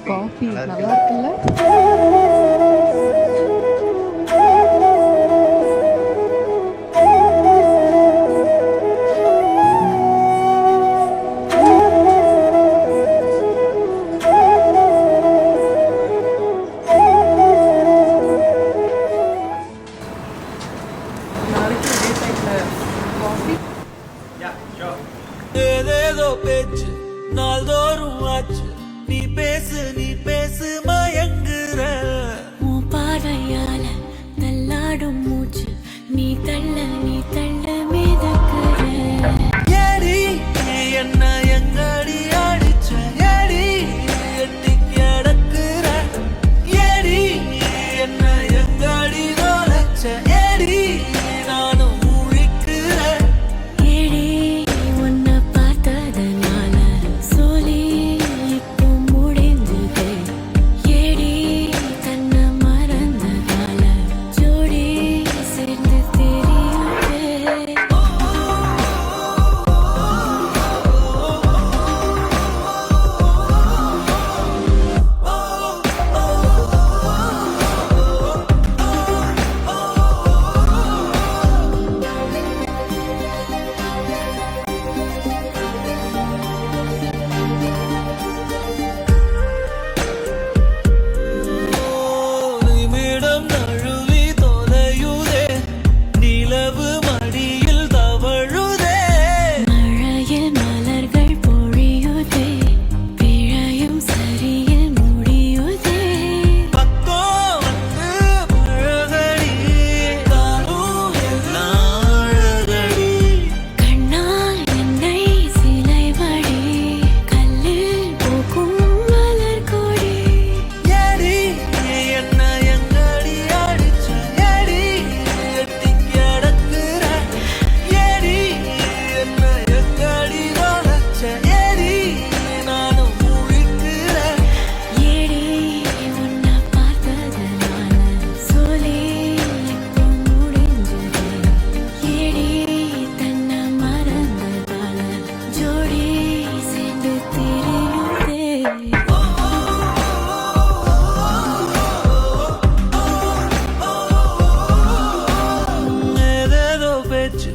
Coffee நல்லா இருக்குல்ல? நாளைக்கு இதே டைம்ல காஃபி. ஏதேதோ பேச்சு நாள்தோறும் ஆச்சு. நீ பேசு மயங்குற உன் பார்வையால தள்ளாடும் மூச்சு. நீ தள்ள மிதக்குற. ஏடி என்ன எங்கடி அடிச்ச ஏடி எட்டி கிடக்குற ஏடி என்ன எங்கடி நோலச்ச ஏடி நானும் முழிக்கிறேன். ஏடி உன்னை பார்த்ததனால சோலி இப்போ முடிஞ்சது. ஏடி தன்னை மறந்ததால ஜோடி சேர்ந்து தெரியுது. நிமிடம் நழுவி தொலையுதே நிலவு மடியில் தவழுதே. மழையில் மலர்கள் பொழியுதே. பிழையும் சரியில் முடியுதே. பக்கம் வந்து பழகடி தானும் எல்லாம் அழகடி. கண்ணா என்னை சிலைவடி. கல்லில் பூக்கும் மலர் கொடி. ஏடி என்ன எங்கடி அடிச்ச ஏடி எட்டி கிடக்குற ஏடி என்ன எங்கடி நோலச்ச ஏடி நானும் முழிக்கிறேன். ஏடி உன்னை பார்த்ததனால சோலி இப்போ முடிஞ்சது. ஏடி தன்னை மறந்ததால ஜோடி சேர்ந்து தெரியுதே. ஏதேதோ பேச்சு